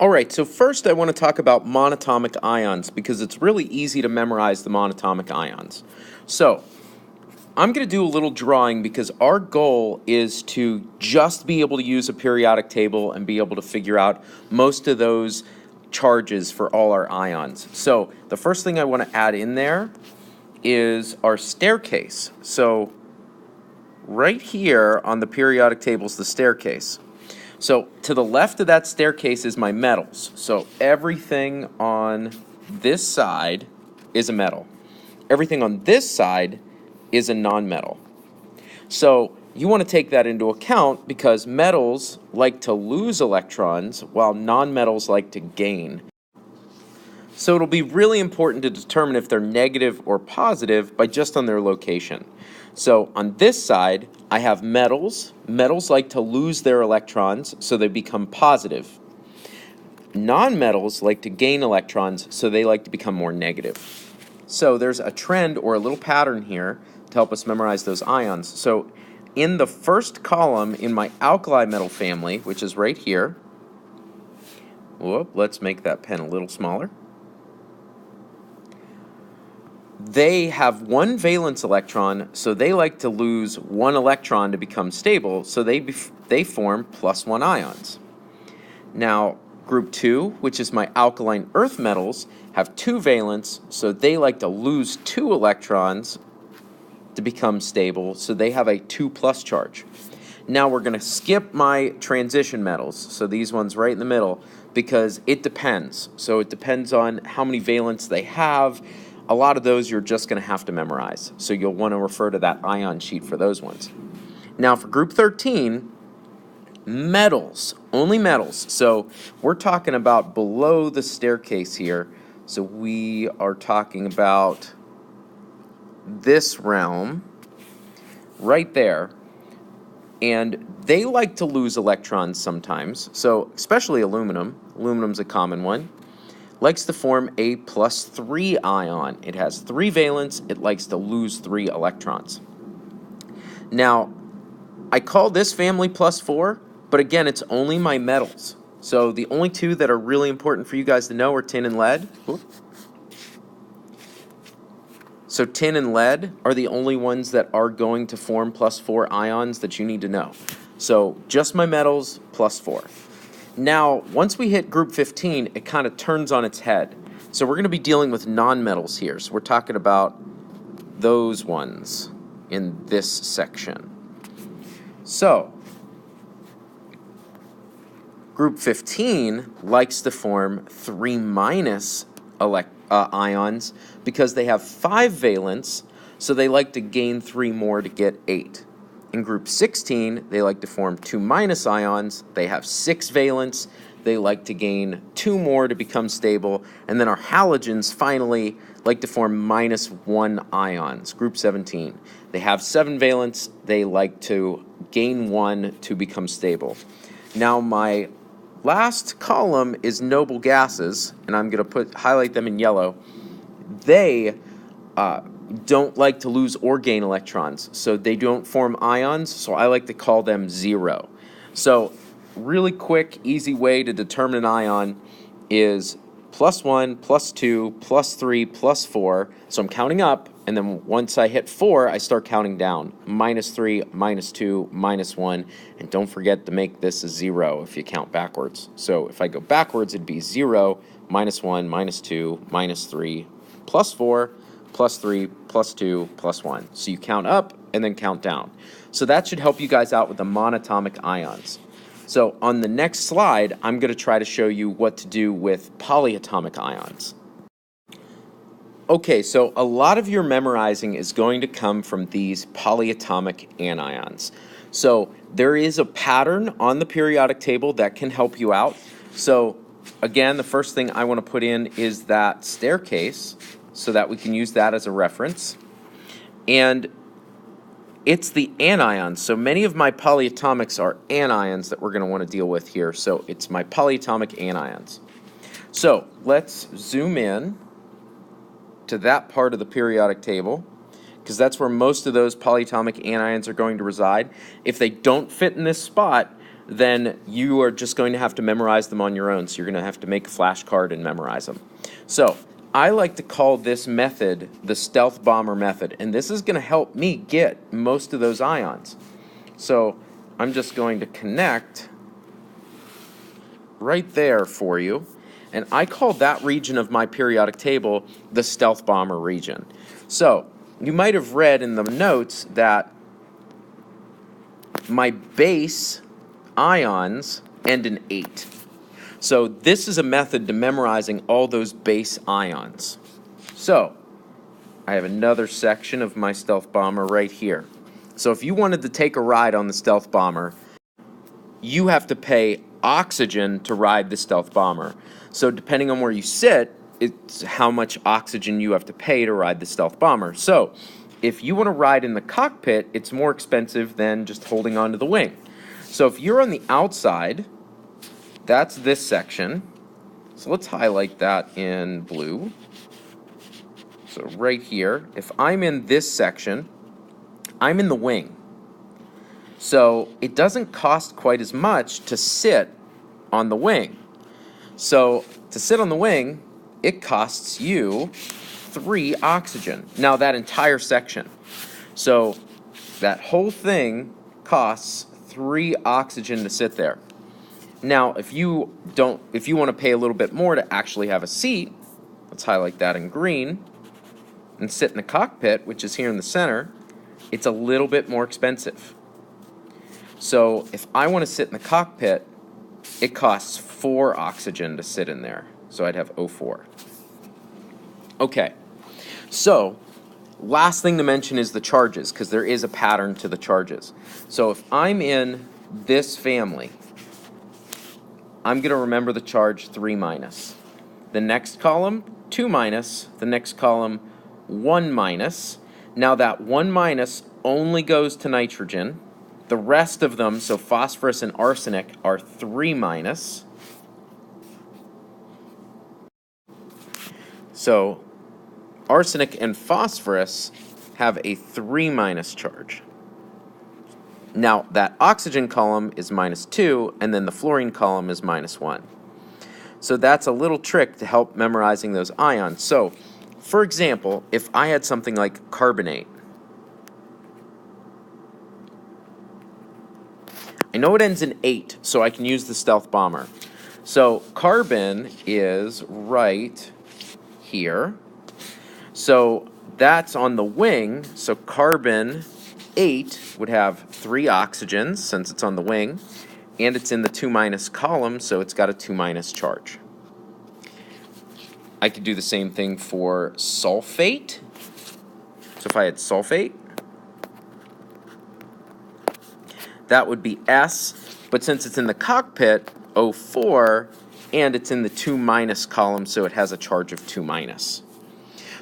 All right, so first I want to talk about monatomic ions because it's really easy to memorize the monatomic ions. So I'm going to do a little drawing because our goal is to just be able to use a periodic table and be able to figure out most of those charges for all our ions. So the first thing I want to add in there is our staircase. So right here on the periodic table is the staircase. So to the left of that staircase is my metals. So everything on this side is a metal. Everything on this side is a nonmetal. So you want to take that into account because metals like to lose electrons while nonmetals like to gain. So it'll be really important to determine if they're negative or positive by just on their location. So on this side, I have metals. Metals like to lose their electrons, so they become positive. Nonmetals like to gain electrons, so they like to become more negative. So there's a trend or a little pattern here to help us memorize those ions. So in the first column in my alkali metal family, which is right here, let's make that pen a little smaller. They have one valence electron, so they like to lose one electron to become stable, so they form +1 ions. Now, group 2, which is my alkaline earth metals, have two valence, so they like to lose 2 electrons to become stable, so they have a 2+ charge. Now we're going to skip my transition metals, so these ones right in the middle, because it depends. So it depends on how many valence they have. A lot of those you're just going to have to memorize, so you'll want to refer to that ion sheet for those ones. Now for group 13, metals, only metals. So we're talking about below the staircase here. So we are talking about this realm right there. And they like to lose electrons sometimes. So especially aluminum. Aluminum's a common one. Likes to form a +3 ion. It has 3 valence. It likes to lose 3 electrons. Now, I call this family +4, but again, it's only my metals. So the only two that are really important for you guys to know are tin and lead. So tin and lead are the only ones that are going to form +4 ions that you need to know. So just my metals, +4. Now, once we hit group 15, it kind of turns on its head. So we're going to be dealing with nonmetals here. So we're talking about those ones in this section. So group 15 likes to form 3- ions because they have 5 valence, so they like to gain 3 more to get 8. In group 16, they like to form 2- ions. They have 6 valence. They like to gain 2 more to become stable. And then our halogens finally like to form -1 ions, group 17. They have 7 valence. They like to gain 1 to become stable. Now my last column is noble gases, and I'm going to highlight them in yellow. They don't like to lose or gain electrons, so they don't form ions, so I like to call them 0. So really quick, easy way to determine an ion is +1, +2, +3, +4. So I'm counting up, and then once I hit 4, I start counting down. -3, -2, -1, and don't forget to make this a 0 if you count backwards. So if I go backwards, it'd be 0, -1, -2, -3, +4, +3, +2, +1. So you count up and then count down. So that should help you guys out with the monatomic ions. So on the next slide, I'm going to try to show you what to do with polyatomic ions. Okay, so a lot of your memorizing is going to come from these polyatomic anions. So there is a pattern on the periodic table that can help you out. So again, the first thing I want to put in is that staircase so that we can use that as a reference. And it's the anions. So many of my polyatomics are anions that we're going to want to deal with here. So it's my polyatomic anions. So let's zoom in to that part of the periodic table, because that's where most of those polyatomic anions are going to reside. If they don't fit in this spot, then you are just going to have to memorize them on your own. So you're going to have to make a flashcard and memorize them. So I like to call this method the stealth bomber method, and this is going to help me get most of those ions. So I'm just going to connect right there for you, and I call that region of my periodic table the stealth bomber region. So you might have read in the notes that my base ions end in 8. So this is a method to memorizing all those base ions. So I have another section of my stealth bomber right here. So if you wanted to take a ride on the stealth bomber, you have to pay oxygen to ride the stealth bomber. So depending on where you sit, it's how much oxygen you have to pay to ride the stealth bomber. So if you want to ride in the cockpit, it's more expensive than just holding onto the wing. So if you're on the outside, that's this section. So let's highlight that in blue. So right here, if I'm in this section, I'm in the wing. So it doesn't cost quite as much to sit on the wing. So to sit on the wing, it costs you 3 oxygen. Now that entire section. So that whole thing costs 3 oxygen to sit there. Now, if you want to pay a little bit more to actually have a seat, let's highlight that in green, and sit in the cockpit, which is here in the center, it's a little bit more expensive. So if I want to sit in the cockpit, it costs 4 oxygen to sit in there. So I'd have O4. Okay, so last thing to mention is the charges, because there is a pattern to the charges. So if I'm in this family, I'm going to remember the charge 3 minus. The next column, 2 minus. The next column, 1 minus. Now that 1 minus only goes to nitrogen. The rest of them, so phosphorus and arsenic, are 3 minus. So arsenic and phosphorus have a 3 minus charge. Now that oxygen column is -2, and then the fluorine column is -1. So that's a little trick to help memorizing those ions. So for example, if I had something like carbonate, I know it ends in 8, so I can use the stealth bomber. So carbon is right here. So that's on the wing. So carbon 8 would have 3 oxygens since it's on the wing, and it's in the 2 minus column, so it's got a 2 minus charge. I could do the same thing for sulfate. So if I had sulfate, that would be S, but since it's in the cockpit, O4, and it's in the 2 minus column, so it has a charge of 2 minus.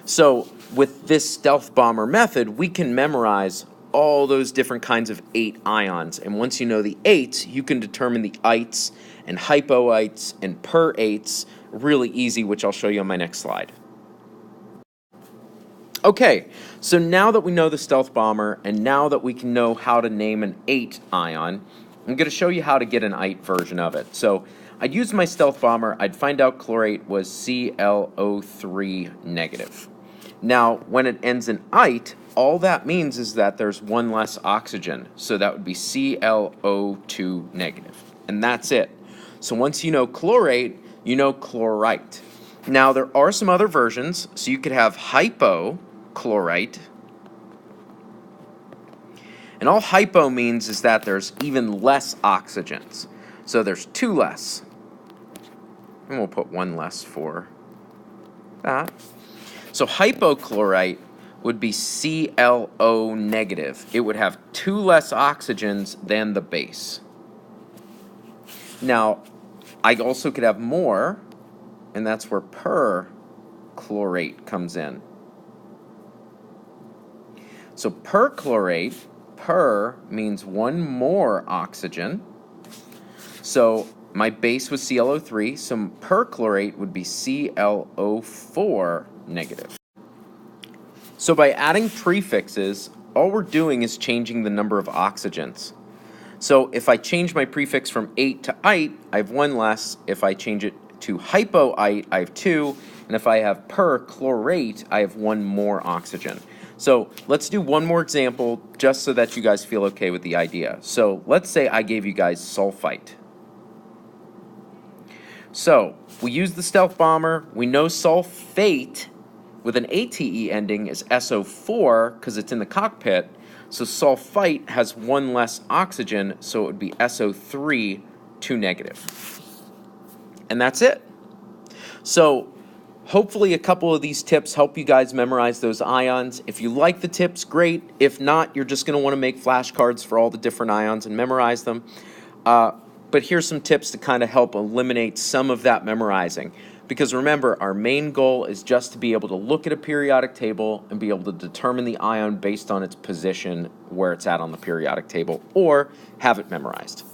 So with this stealth bomber method, we can memorize all those different kinds of 8 ions, and once you know the 8s, you can determine the ites and hypoites and per-8s really easy, which I'll show you on my next slide. Okay, so now that we know the stealth bomber, and now that we can know how to name an 8 ion, I'm going to show you how to get an ite version of it. So I'd use my stealth bomber, I'd find out chlorate was ClO3 negative. Now, when it ends in ite, all that means is that there's 1 less oxygen, so that would be ClO2 negative, and that's it. So once you know chlorate, you know chlorite. Now, there are some other versions, so you could have hypochlorite. And all hypo means is that there's even less oxygens. So there's 2 less. And we'll put 1 less for that. So hypochlorite would be ClO negative. It would have 2 less oxygens than the base. Now, I also could have more, and that's where perchlorate comes in. So perchlorate, per means 1 more oxygen. So my base was ClO3, so perchlorate would be ClO4 negative. So by adding prefixes, all we're doing is changing the number of oxygens. So if I change my prefix from ate to ite, I have one less. If I change it to hypoite, I have two. And if I have perchlorate, I have one more oxygen. So let's do one more example just so that you guys feel okay with the idea. So let's say I gave you guys sulfite. So we use the stealth bomber. We know sulfate with an ATE ending is SO4 because it's in the cockpit. So sulfite has one less oxygen, so it would be SO3, 2 negative. And that's it. So hopefully a couple of these tips help you guys memorize those ions. If you like the tips, great. If not, you're just going to want to make flashcards for all the different ions and memorize them. But here's some tips to kind of help eliminate some of that memorizing. Because remember, our main goal is just to be able to look at a periodic table and be able to determine the ion based on its position, where it's at on the periodic table, or have it memorized.